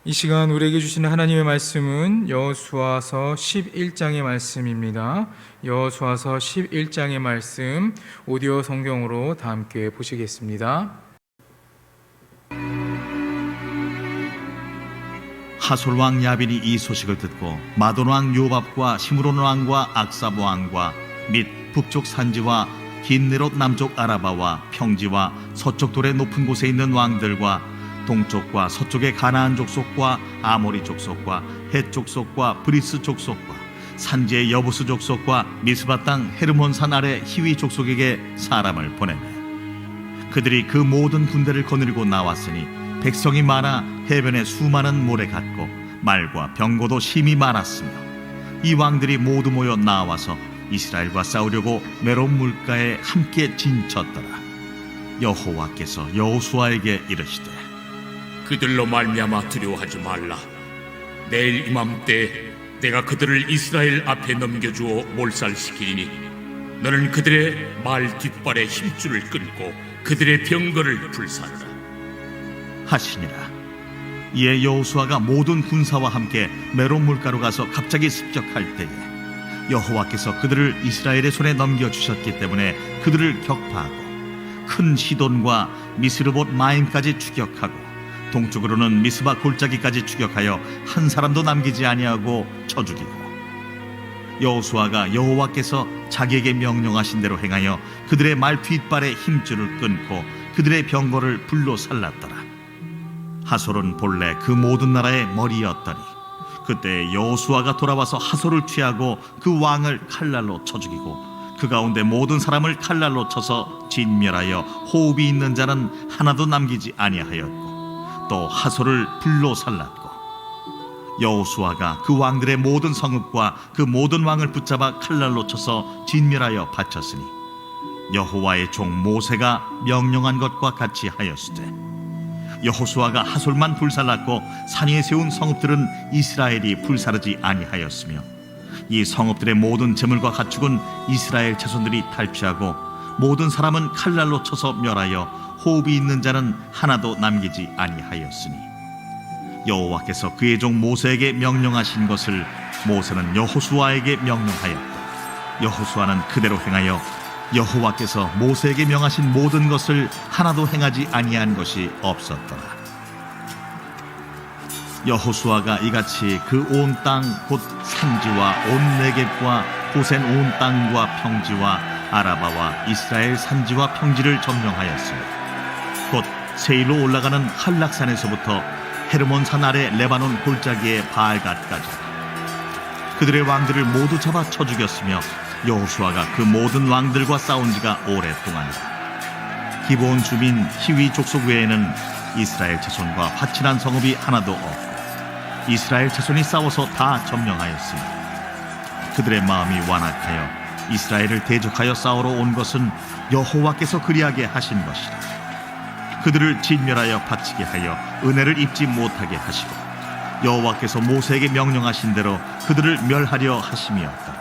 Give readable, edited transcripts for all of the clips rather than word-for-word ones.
이 시간 우리에게 주시는 하나님의 말씀은 여호수아서 11장의 말씀입니다. 여호수아서 11장의 말씀 오디오 성경으로 다 함께 보시겠습니다. 하솔 왕 야빈이 이 소식을 듣고 마돈 왕 요밥과 시므론 왕과 악삽 왕과 및 북쪽 산지와 긴네롯 남쪽 아라바와 평지와 서쪽 돌의 높은 곳에 있는 왕들과 동쪽과 서쪽의 가나안 족속과 아모리 족속과 헷 족속과 브리스 족속과 산지의 여부스 족속과 미스바 땅 헤르몬산 아래 히위 족속에게 사람을 보내매 그들이 그 모든 군대를 거느리고 나왔으니 백성이 많아 해변에 수많은 모래 같고 말과 병거도 심히 많았으며 이 왕들이 모두 모여 나와서 이스라엘과 싸우려고 메론 물가에 함께 진쳤더라. 여호와께서 여호수아에게 이르시되 그들로 말미암아 두려워하지 말라. 내일 이맘때 내가 그들을 이스라엘 앞에 넘겨주어 몰살시키리니 너는 그들의 말 뒷발에 힘줄을 끊고 그들의 병거를 불사르라 하시니라. 이에 여호수아가 모든 군사와 함께 메론 물가로 가서 갑자기 습격할 때에 여호와께서 그들을 이스라엘의 손에 넘겨주셨기 때문에 그들을 격파하고 큰 시돈과 미스르봇 마임까지 추격하고 동쪽으로는 미스바 골짜기까지 추격하여 한 사람도 남기지 아니하고 쳐 죽이고 여호수아가 여호와께서 자기에게 명령하신 대로 행하여 그들의 말 뒷발에 힘줄을 끊고 그들의 병거를 불로 살랐더라. 하솔은 본래 그 모든 나라의 머리였더니 그때 여호수아가 돌아와서 하솔을 취하고 그 왕을 칼날로 쳐 죽이고 그 가운데 모든 사람을 칼날로 쳐서 진멸하여 호흡이 있는 자는 하나도 남기지 아니하였고 또 하솔을 불로 살랐고 여호수아가 그 왕들의 모든 성읍과 그 모든 왕을 붙잡아 칼날로 쳐서 진멸하여 바쳤으니 여호와의 종 모세가 명령한 것과 같이 하였으되 여호수아가 하솔만 불살랐고 산 위에 세운 성읍들은 이스라엘이 불사르지 아니하였으며 이 성읍들의 모든 재물과 가축은 이스라엘 자손들이 탈취하고 모든 사람은 칼날로 쳐서 멸하여 호흡이 있는 자는 하나도 남기지 아니하였으니 여호와께서 그의 종 모세에게 명령하신 것을 모세는 여호수아에게 명령하였고 여호수아는 그대로 행하여 여호와께서 모세에게 명하신 모든 것을 하나도 행하지 아니한 것이 없었더라. 여호수아가 이같이 그 온 땅 곧 산지와 온 네겝과 고센 온 땅과 평지와 아라바와 이스라엘 산지와 평지를 점령하였으며 곧 세일로 올라가는 한락산에서부터 헤르몬산 아래 레바논 골짜기의 바알갓까지 그들의 왕들을 모두 잡아 쳐 죽였으며 여호수아가 그 모든 왕들과 싸운 지가 오랫동안이라. 기브온 주민 히위 족속 외에는 이스라엘 자손과 화친한 성읍이 하나도 없고 이스라엘 자손이 싸워서 다 점령하였으니 그들의 마음이 완악하여 이스라엘을 대적하여 싸우러 온 것은 여호와께서 그리하게 하신 것이라. 그들을 진멸하여 바치게 하여 은혜를 입지 못하게 하시고 여호와께서 모세에게 명령하신 대로 그들을 멸하려 하심이었더라.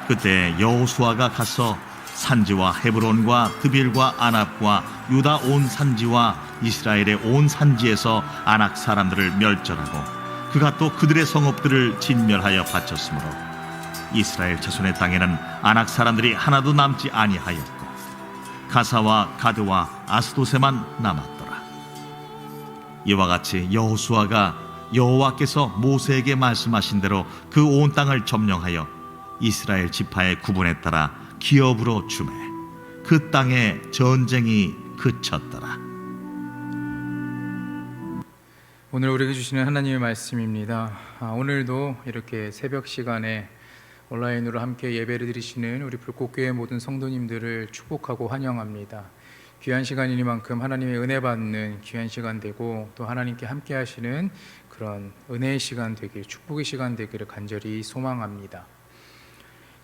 그때 여호수아가 가서 산지와 헤브론과 드빌과 아납과 유다 온 산지와 이스라엘의 온 산지에서 아낙 사람들을 멸절하고 그가 또 그들의 성읍들을 진멸하여 바쳤으므로 이스라엘 자손의 땅에는 아낙 사람들이 하나도 남지 아니하였고 가사와 가드와 아스도세만 남았더라. 이와 같이 여호수아가 여호와께서 모세에게 말씀하신 대로 그 온 땅을 점령하여 이스라엘 지파의 구분에 따라 기업으로 주매 그 땅에 전쟁이 그쳤더라. 오늘 우리에게 주시는 하나님의 말씀입니다. 오늘도 이렇게 새벽 시간에 온라인으로 함께 예배를 드리시는 우리 불꽃교회 모든 성도님들을 축복하고 환영합니다. 귀한 시간이니만큼 하나님의 은혜 받는 귀한 시간 되고 또 하나님께 함께 하시는 그런 은혜의 시간 되길, 축복의 시간 되기를 간절히 소망합니다.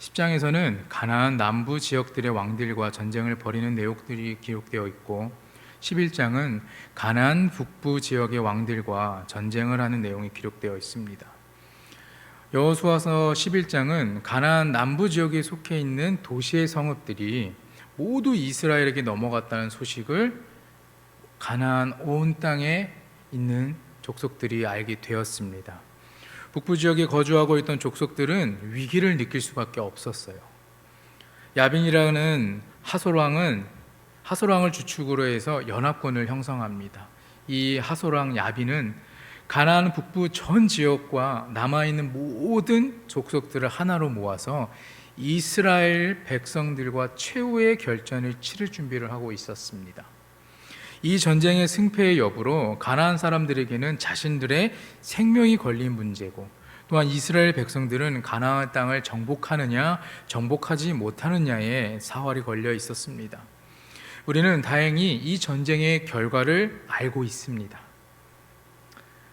10장에서는 가나안 남부 지역들의 왕들과 전쟁을 벌이는 내용들이 기록되어 있고 11장은 가나안 북부 지역의 왕들과 전쟁을 하는 내용이 기록되어 있습니다. 여호수아서 11장은 가나안 남부 지역에 속해 있는 도시의 성읍들이 모두 이스라엘에게 넘어갔다는 소식을 가나안 온 땅에 있는 족속들이 알게 되었습니다. 북부 지역에 거주하고 있던 족속들은 위기를 느낄 수밖에 없었어요. 야빈이라는 하솔왕을 주축으로 해서 연합군을 형성합니다. 이 하솔왕 야빈은 가나안 북부 전 지역과 남아있는 모든 족속들을 하나로 모아서 이스라엘 백성들과 최후의 결전을 치를 준비를 하고 있었습니다. 이 전쟁의 승패의 여부로 가나안 사람들에게는 자신들의 생명이 걸린 문제고, 또한 이스라엘 백성들은 가나안 땅을 정복하느냐 정복하지 못하느냐에 사활이 걸려 있었습니다. 우리는 다행히 이 전쟁의 결과를 알고 있습니다.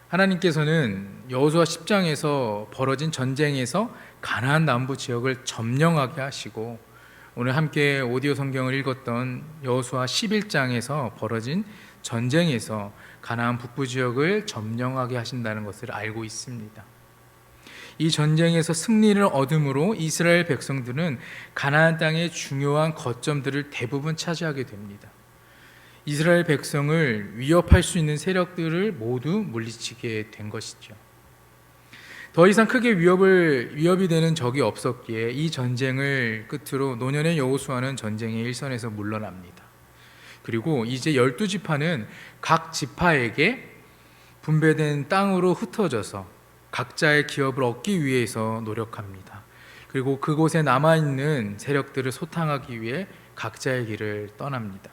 하나님께서는 여호수아 10장에서 벌어진 전쟁에서 가나안 남부 지역을 점령하게 하시고, 오늘 함께 오디오 성경을 읽었던 여호수아 11장에서 벌어진 전쟁에서 가나안 북부 지역을 점령하게 하신다는 것을 알고 있습니다. 이 전쟁에서 승리를 얻음으로 이스라엘 백성들은 가나안 땅의 중요한 거점들을 대부분 차지하게 됩니다. 이스라엘 백성을 위협할 수 있는 세력들을 모두 물리치게 된 것이죠. 더 이상 크게 위협이 되는 적이 없었기에 이 전쟁을 끝으로 노년의 여호수아는 전쟁의 일선에서 물러납니다. 그리고 이제 12지파는 각 지파에게 분배된 땅으로 흩어져서 각자의 기업을 얻기 위해서 노력합니다. 그리고 그곳에 남아있는 세력들을 소탕하기 위해 각자의 길을 떠납니다.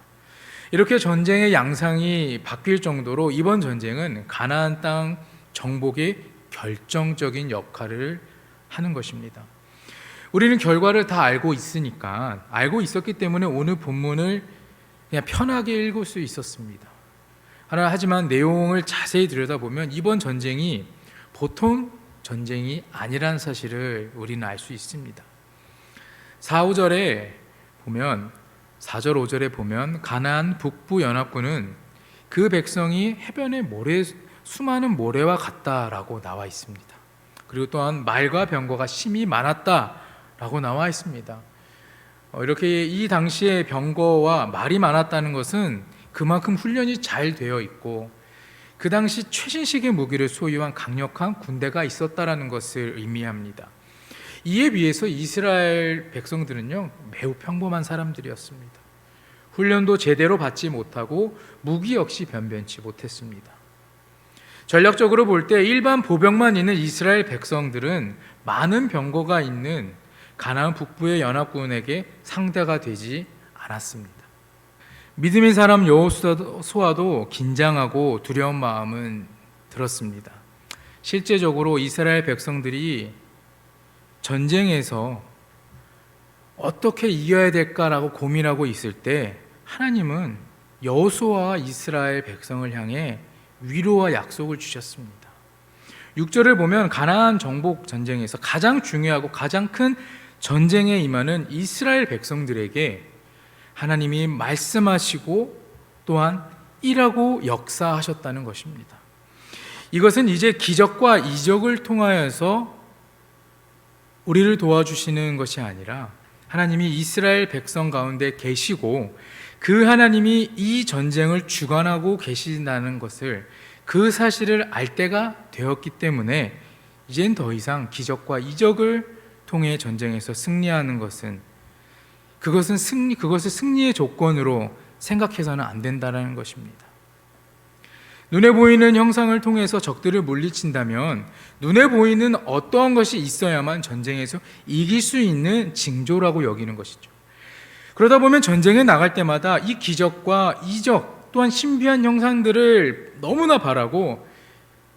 이렇게 전쟁의 양상이 바뀔 정도로 이번 전쟁은 가나안 땅 정복의 결정적인 역할을 하는 것입니다. 우리는 결과를 다 알고 있었기 때문에 오늘 본문을 그냥 편하게 읽을 수 있었습니다. 하지만 내용을 자세히 들여다보면 이번 전쟁이 보통 전쟁이 아니라는 사실을 우리는 알 수 있습니다. 4절, 5절에 보면 가나안 북부 연합군은 그 백성이 해변의 수많은 모래와 같다라고 나와 있습니다. 그리고 또한 말과 병거가 심히 많았다라고 나와 있습니다. 이렇게 이 당시에 병거와 말이 많았다는 것은 그만큼 훈련이 잘 되어 있고 그 당시 최신식의 무기를 소유한 강력한 군대가 있었다라는 것을 의미합니다. 이에 비해서 이스라엘 백성들은요, 매우 평범한 사람들이었습니다. 훈련도 제대로 받지 못하고 무기 역시 변변치 못했습니다. 전략적으로 볼 때 일반 보병만 있는 이스라엘 백성들은 많은 병거가 있는 가나안 북부의 연합군에게 상대가 되지 않았습니다. 믿음의 사람 여호수아도 긴장하고 두려운 마음은 들었습니다. 실제적으로 이스라엘 백성들이 전쟁에서 어떻게 이겨야 될까라고 고민하고 있을 때 하나님은 여호수아와 이스라엘 백성을 향해 위로와 약속을 주셨습니다. 6절을 보면 가나안 정복 전쟁에서 가장 중요하고 가장 큰 전쟁에 임하는 이스라엘 백성들에게 하나님이 말씀하시고 또한 일하고 역사하셨다는 것입니다. 이것은 이제 기적과 이적을 통하여서 우리를 도와주시는 것이 아니라 하나님이 이스라엘 백성 가운데 계시고 그 하나님이 이 전쟁을 주관하고 계신다는 것을, 그 사실을 알 때가 되었기 때문에 이젠 더 이상 기적과 이적을 통해 전쟁에서 승리하는 그것을 승리의 조건으로 생각해서는 안 된다는 것입니다. 눈에 보이는 형상을 통해서 적들을 물리친다면 눈에 보이는 어떠한 것이 있어야만 전쟁에서 이길 수 있는 징조라고 여기는 것이죠. 그러다 보면 전쟁에 나갈 때마다 이 기적과 이적 또한 신비한 형상들을 너무나 바라고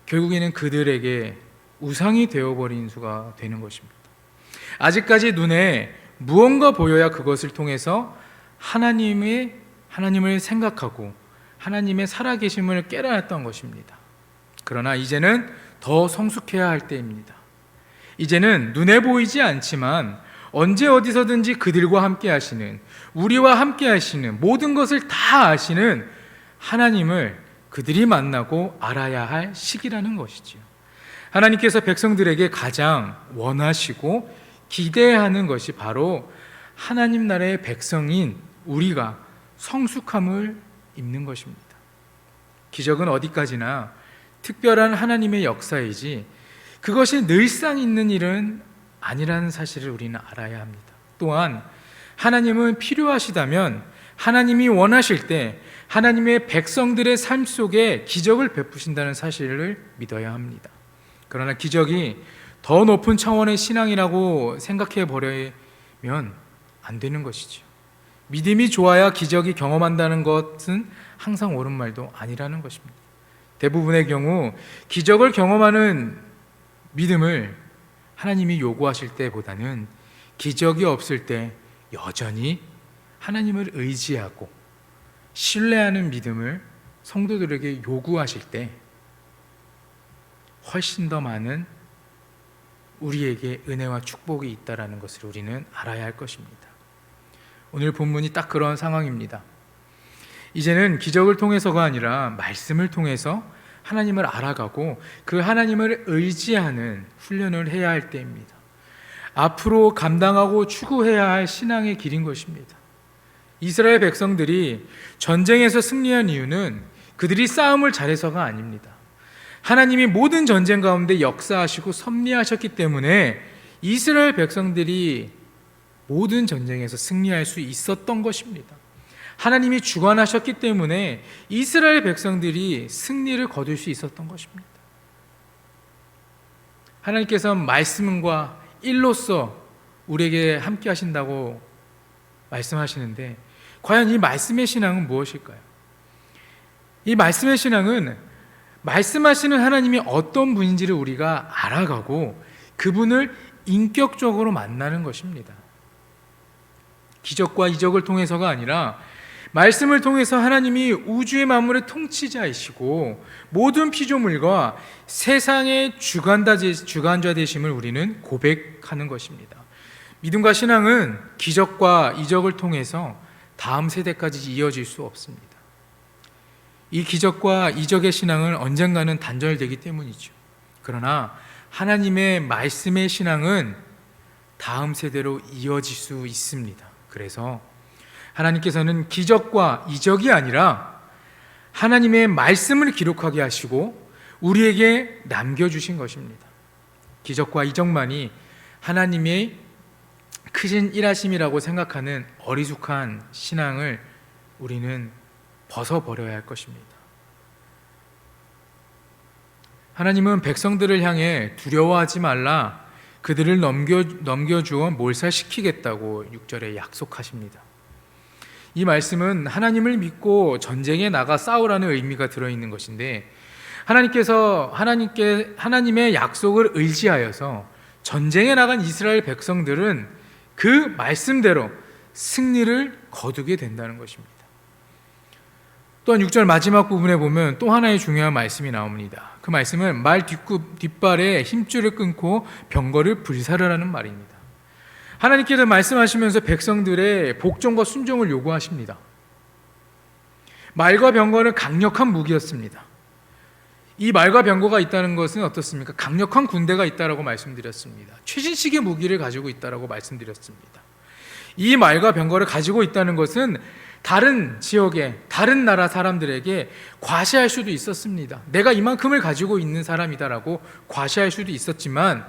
결국에는 그들에게 우상이 되어버린 수가 되는 것입니다. 아직까지 눈에 무언가 보여야 그것을 통해서 하나님을 생각하고 하나님의 살아계심을 깨달았던 것입니다. 그러나 이제는 더 성숙해야 할 때입니다. 이제는 눈에 보이지 않지만 언제 어디서든지 그들과 함께 하시는, 우리와 함께 하시는, 모든 것을 다 아시는 하나님을 그들이 만나고 알아야 할 시기라는 것이지요. 하나님께서 백성들에게 가장 원하시고 기대하는 것이 바로 하나님 나라의 백성인 우리가 성숙함을 입는 것입니다. 기적은 어디까지나 특별한 하나님의 역사이지 그것이 늘상 있는 일은 아니라는 사실을 우리는 알아야 합니다. 또한 하나님은 필요하시다면 하나님이 원하실 때 하나님의 백성들의 삶 속에 기적을 베푸신다는 사실을 믿어야 합니다. 그러나 기적이 더 높은 차원의 신앙이라고 생각해 버리면 안 되는 것이죠. 믿음이 좋아야 기적이 경험한다는 것은 항상 옳은 말도 아니라는 것입니다. 대부분의 경우 기적을 경험하는 믿음을 하나님이 요구하실 때보다는 기적이 없을 때 여전히 하나님을 의지하고 신뢰하는 믿음을 성도들에게 요구하실 때 훨씬 더 많은 우리에게 은혜와 축복이 있다는 것을 우리는 알아야 할 것입니다. 오늘 본문이 딱 그런 상황입니다. 이제는 기적을 통해서가 아니라 말씀을 통해서 하나님을 알아가고 그 하나님을 의지하는 훈련을 해야 할 때입니다. 앞으로 감당하고 추구해야 할 신앙의 길인 것입니다. 이스라엘 백성들이 전쟁에서 승리한 이유는 그들이 싸움을 잘해서가 아닙니다. 하나님이 모든 전쟁 가운데 역사하시고 섭리하셨기 때문에 이스라엘 백성들이 모든 전쟁에서 승리할 수 있었던 것입니다. 하나님이 주관하셨기 때문에 이스라엘 백성들이 승리를 거둘 수 있었던 것입니다. 하나님께서 말씀과 일로서 우리에게 함께 하신다고 말씀하시는데 과연 이 말씀의 신앙은 무엇일까요? 이 말씀의 신앙은 말씀하시는 하나님이 어떤 분인지를 우리가 알아가고 그분을 인격적으로 만나는 것입니다. 기적과 이적을 통해서가 아니라 말씀을 통해서 하나님이 우주의 만물의 통치자이시고 모든 피조물과 세상의 주관자 되심을 우리는 고백하는 것입니다. 믿음과 신앙은 기적과 이적을 통해서 다음 세대까지 이어질 수 없습니다. 이 기적과 이적의 신앙은 언젠가는 단절되기 때문이죠. 그러나 하나님의 말씀의 신앙은 다음 세대로 이어질 수 있습니다. 그래서 하나님께서는 기적과 이적이 아니라 하나님의 말씀을 기록하게 하시고 우리에게 남겨주신 것입니다. 기적과 이적만이 하나님의 크신 일하심이라고 생각하는 어리숙한 신앙을 우리는 벗어버려야 할 것입니다. 하나님은 백성들을 향해 두려워하지 말라, 그들을 넘겨주어 몰살시키겠다고 6절에 약속하십니다. 이 말씀은 하나님을 믿고 전쟁에 나가 싸우라는 의미가 들어있는 것인데 하나님의 약속을 의지하여서 전쟁에 나간 이스라엘 백성들은 그 말씀대로 승리를 거두게 된다는 것입니다. 또한 6절 마지막 부분에 보면 또 하나의 중요한 말씀이 나옵니다. 그 말씀은 말 뒷발에 힘줄을 끊고 병거를 불사르라는 말입니다. 하나님께서 말씀하시면서 백성들의 복종과 순종을 요구하십니다. 말과 병거는 강력한 무기였습니다. 이 말과 병거가 있다는 것은 어떻습니까? 강력한 군대가 있다라고 말씀드렸습니다. 최신식의 무기를 가지고 있다라고 말씀드렸습니다. 이 말과 병거를 가지고 있다는 것은 다른 지역의 다른 나라 사람들에게 과시할 수도 있었습니다. 내가 이만큼을 가지고 있는 사람이다라고 과시할 수도 있었지만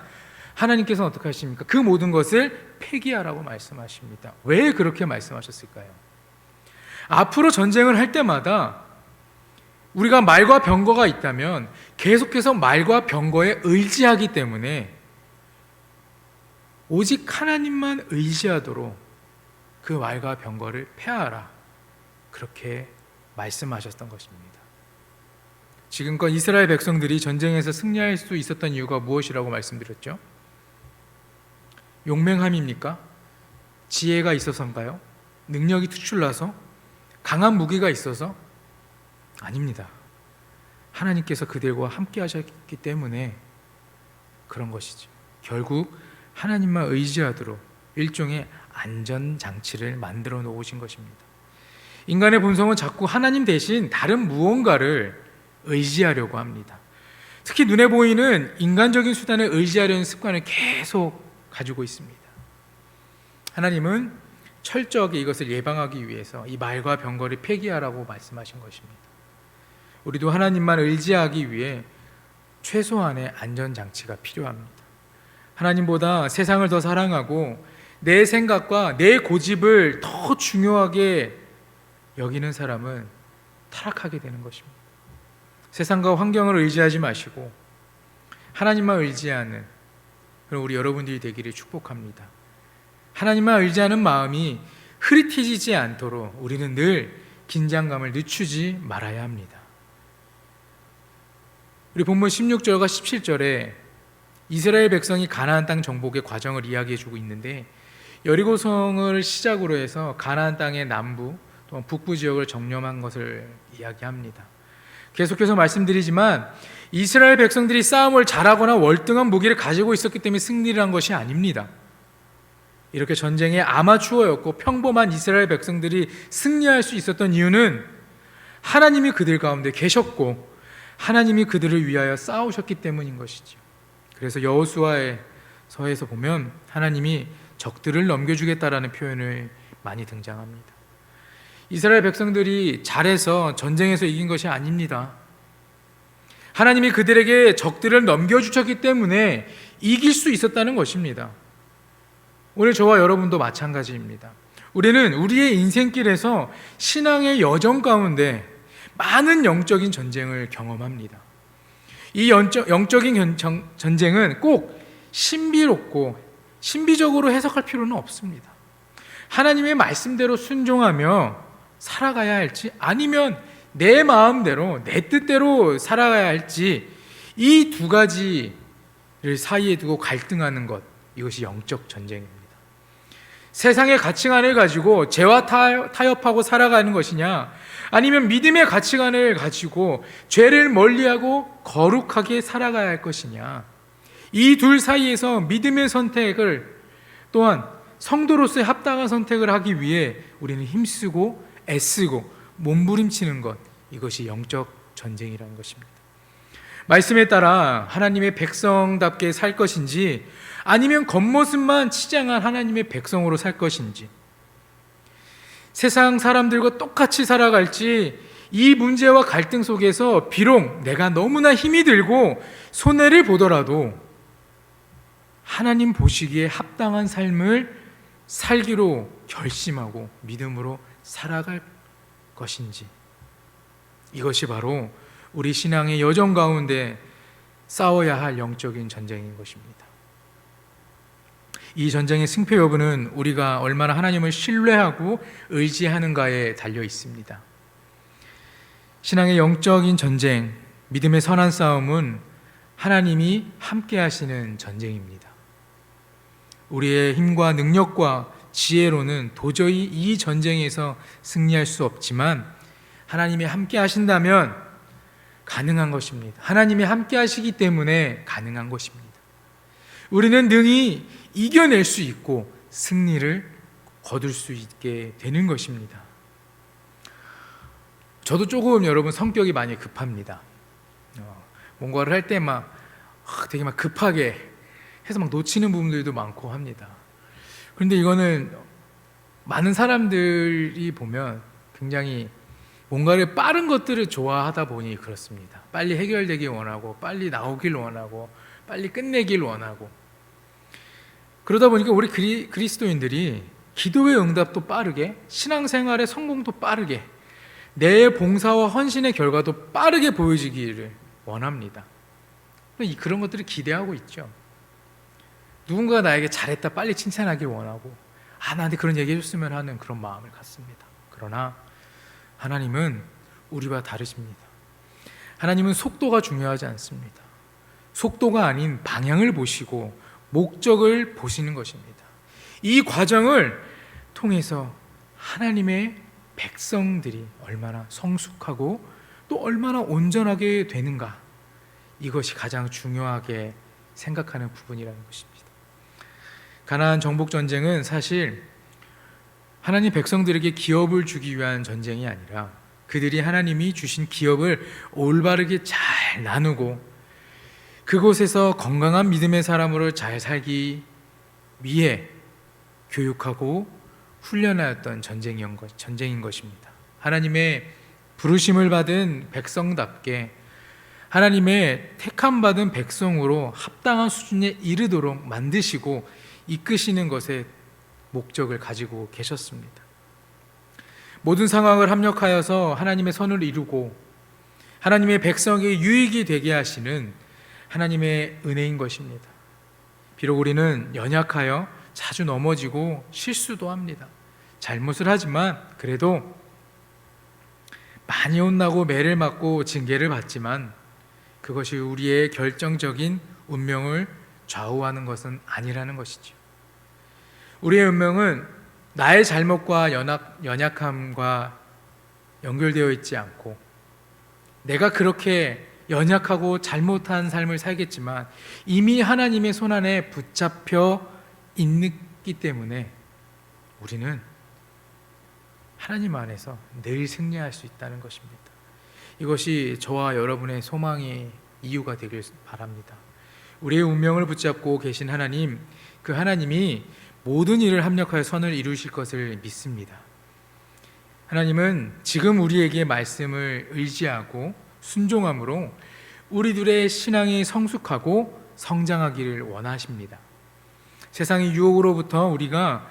하나님께서는 어떻게 하십니까? 그 모든 것을 폐기하라고 말씀하십니다. 왜 그렇게 말씀하셨을까요? 앞으로 전쟁을 할 때마다 우리가 말과 병거가 있다면 계속해서 말과 병거에 의지하기 때문에 오직 하나님만 의지하도록 그 말과 병거를 폐하라, 그렇게 말씀하셨던 것입니다. 지금껏 이스라엘 백성들이 전쟁에서 승리할 수 있었던 이유가 무엇이라고 말씀드렸죠? 용맹함입니까? 지혜가 있어서인가요? 능력이 특출나서? 강한 무기가 있어서? 아닙니다. 하나님께서 그들과 함께 하셨기 때문에 그런 것이죠. 결국 하나님만 의지하도록 일종의 안전장치를 만들어 놓으신 것입니다. 인간의 본성은 자꾸 하나님 대신 다른 무언가를 의지하려고 합니다. 특히 눈에 보이는 인간적인 수단을 의지하려는 습관을 계속 가지고 있습니다. 하나님은 철저하게 이것을 예방하기 위해서 이 말과 병거를 폐기하라고 말씀하신 것입니다. 우리도 하나님만 의지하기 위해 최소한의 안전장치가 필요합니다. 하나님보다 세상을 더 사랑하고 내 생각과 내 고집을 더 중요하게 여기는 사람은 타락하게 되는 것입니다. 세상과 환경을 의지하지 마시고 하나님만 의지하는 그런 우리 여러분들이 되기를 축복합니다. 하나님만 의지하는 마음이 흐릿해지지 않도록 우리는 늘 긴장감을 늦추지 말아야 합니다. 우리 본문 16절과 17절에 이스라엘 백성이 가나안 땅 정복의 과정을 이야기해 주고 있는데, 여리고성을 시작으로 해서 가나안 땅의 남부 또 북부 지역을 점령한 것을 이야기합니다. 계속해서 말씀드리지만 이스라엘 백성들이 싸움을 잘하거나 월등한 무기를 가지고 있었기 때문에 승리를 한 것이 아닙니다. 이렇게 전쟁의 아마추어였고 평범한 이스라엘 백성들이 승리할 수 있었던 이유는 하나님이 그들 가운데 계셨고 하나님이 그들을 위하여 싸우셨기 때문인 것이죠. 그래서 여호수아의 서에서 보면 하나님이 적들을 넘겨주겠다라는 표현을 많이 등장합니다. 이스라엘 백성들이 잘해서 전쟁에서 이긴 것이 아닙니다. 하나님이 그들에게 적들을 넘겨주셨기 때문에 이길 수 있었다는 것입니다. 오늘 저와 여러분도 마찬가지입니다. 우리는 우리의 인생길에서 신앙의 여정 가운데 많은 영적인 전쟁을 경험합니다. 이 영적인 전쟁은 꼭 신비롭고 신비적으로 해석할 필요는 없습니다. 하나님의 말씀대로 순종하며 살아가야 할지 아니면 내 마음대로 내 뜻대로 살아가야 할지, 이 두 가지를 사이에 두고 갈등하는 것, 이것이 영적 전쟁입니다. 세상의 가치관을 가지고 죄와 타협하고 살아가는 것이냐, 아니면 믿음의 가치관을 가지고 죄를 멀리하고 거룩하게 살아가야 할 것이냐, 이 둘 사이에서 믿음의 선택을, 또한 성도로서의 합당한 선택을 하기 위해 우리는 힘쓰고 애쓰고 몸부림치는 것, 이것이 영적 전쟁이라는 것입니다. 말씀에 따라 하나님의 백성답게 살 것인지 아니면 겉모습만 치장한 하나님의 백성으로 살 것인지, 세상 사람들과 똑같이 살아갈지, 이 문제와 갈등 속에서 비록 내가 너무나 힘이 들고 손해를 보더라도 하나님 보시기에 합당한 삶을 살기로 결심하고 믿음으로 살아갈 것인지, 이것이 바로 우리 신앙의 여정 가운데 싸워야 할 영적인 전쟁인 것입니다. 이 전쟁의 승패 여부는 우리가 얼마나 하나님을 신뢰하고 의지하는가에 달려 있습니다. 신앙의 영적인 전쟁, 믿음의 선한 싸움은 하나님이 함께 하시는 전쟁입니다. 우리의 힘과 능력과 지혜로는 도저히 이 전쟁에서 승리할 수 없지만 하나님이 함께 하신다면 가능한 것입니다. 하나님이 함께 하시기 때문에 가능한 것입니다. 우리는 능히 이겨낼 수 있고 승리를 거둘 수 있게 되는 것입니다. 저도 조금 여러분 성격이 많이 급합니다. 뭔가를 할 때 되게 급하게 해서 놓치는 부분들도 많고 합니다. 그런데 이거는 많은 사람들이 보면 굉장히 뭔가를 빠른 것들을 좋아하다 보니 그렇습니다. 빨리 해결되길 원하고, 빨리 나오길 원하고, 빨리 끝내길 원하고, 그러다 보니까 우리 그리스도인들이 기도의 응답도 빠르게, 신앙생활의 성공도 빠르게, 내 봉사와 헌신의 결과도 빠르게 보여지기를 원합니다. 그런 것들을 기대하고 있죠. 누군가 나에게 잘했다 빨리 칭찬하길 원하고, 나한테 그런 얘기 해줬으면 하는 그런 마음을 갖습니다. 그러나 하나님은 우리와 다르십니다. 하나님은 속도가 중요하지 않습니다. 속도가 아닌 방향을 보시고 목적을 보시는 것입니다. 이 과정을 통해서 하나님의 백성들이 얼마나 성숙하고 또 얼마나 온전하게 되는가, 이것이 가장 중요하게 생각하는 부분이라는 것입니다. 가나안 정복 전쟁은 사실 하나님 백성들에게 기업을 주기 위한 전쟁이 아니라 그들이 하나님이 주신 기업을 올바르게 잘 나누고 그곳에서 건강한 믿음의 사람으로 잘 살기 위해 교육하고 훈련하였던 전쟁인 것입니다. 하나님의 부르심을 받은 백성답게 하나님의 택함 받은 백성으로 합당한 수준에 이르도록 만드시고 이끄시는 것에 목적을 가지고 계셨습니다. 모든 상황을 합력하여서 하나님의 선을 이루고 하나님의 백성에게 유익이 되게 하시는 하나님의 은혜인 것입니다. 비록 우리는 연약하여 자주 넘어지고 실수도 합니다. 잘못을 하지만 그래도 많이 혼나고 매를 맞고 징계를 받지만 그것이 우리의 결정적인 운명을 좌우하는 것은 아니라는 것이죠. 우리의 운명은 나의 잘못과 연약함과 연결되어 있지 않고 내가 그렇게 연약하고 잘못한 삶을 살겠지만 이미 하나님의 손안에 붙잡혀 있기 때문에 우리는 하나님 안에서 늘 승리할 수 있다는 것입니다. 이것이 저와 여러분의 소망의 이유가 되길 바랍니다. 우리의 운명을 붙잡고 계신 하나님, 그 하나님이 모든 일을 합력하여 선을 이루실 것을 믿습니다. 하나님은 지금 우리에게 말씀을 의지하고 순종함으로 우리들의 신앙이 성숙하고 성장하기를 원하십니다. 세상의 유혹으로부터 우리가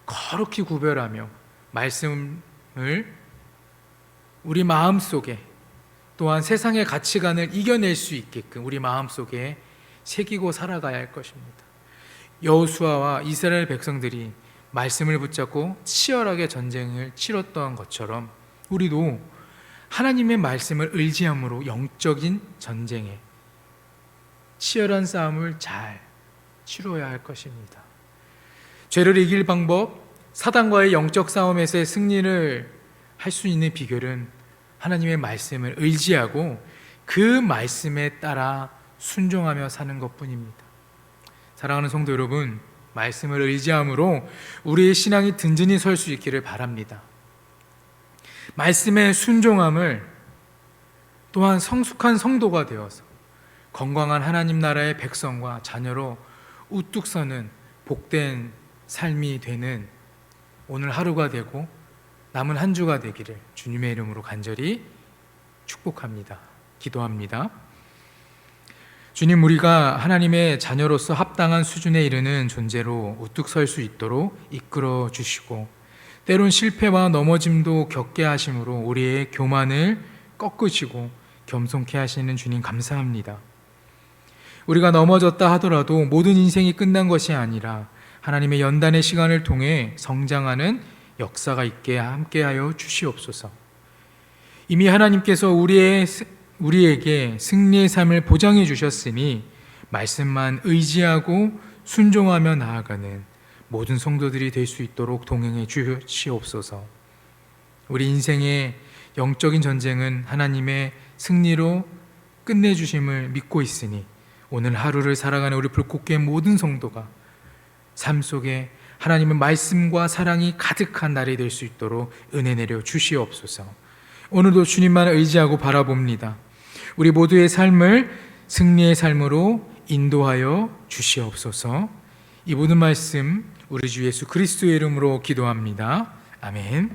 거룩히 구별하며 말씀을 우리 마음속에 또한 세상의 가치관을 이겨낼 수 있게끔 우리 마음속에 새기고 살아가야 할 것입니다. 여호수아와 이스라엘 백성들이 말씀을 붙잡고 치열하게 전쟁을 치렀던 것처럼 우리도 하나님의 말씀을 의지함으로 영적인 전쟁에 치열한 싸움을 잘 치러야 할 것입니다. 죄를 이길 방법, 사단과의 영적 싸움에서의 승리를 할 수 있는 비결은 하나님의 말씀을 의지하고 그 말씀에 따라 순종하며 사는 것뿐입니다. 사랑하는 성도 여러분, 말씀을 의지함으로 우리의 신앙이 든든히 설 수 있기를 바랍니다. 말씀의 순종함을 또한 성숙한 성도가 되어서 건강한 하나님 나라의 백성과 자녀로 우뚝 서는 복된 삶이 되는 오늘 하루가 되고 남은 한 주가 되기를 주님의 이름으로 간절히 축복합니다. 기도합니다. 주님, 우리가 하나님의 자녀로서 합당한 수준에 이르는 존재로 우뚝 설 수 있도록 이끌어 주시고 때론 실패와 넘어짐도 겪게 하심으로 우리의 교만을 꺾으시고 겸손케 하시는 주님 감사합니다. 우리가 넘어졌다 하더라도 모든 인생이 끝난 것이 아니라 하나님의 연단의 시간을 통해 성장하는 역사가 있게 함께하여 주시옵소서. 이미 하나님께서 우리에게 승리의 삶을 보장해 주셨으니 말씀만 의지하고 순종하며 나아가는 모든 성도들이 될 수 있도록 동행해 주시옵소서. 우리 인생의 영적인 전쟁은 하나님의 승리로 끝내주심을 믿고 있으니 오늘 하루를 살아가는 우리 불꽃교회 모든 성도가 삶 속에 하나님의 말씀과 사랑이 가득한 날이 될 수 있도록 은혜 내려 주시옵소서. 오늘도 주님만 의지하고 바라봅니다. 우리 모두의 삶을 승리의 삶으로 인도하여 주시옵소서. 이 모든 말씀 우리 주 예수 그리스도의 이름으로 기도합니다. 아멘.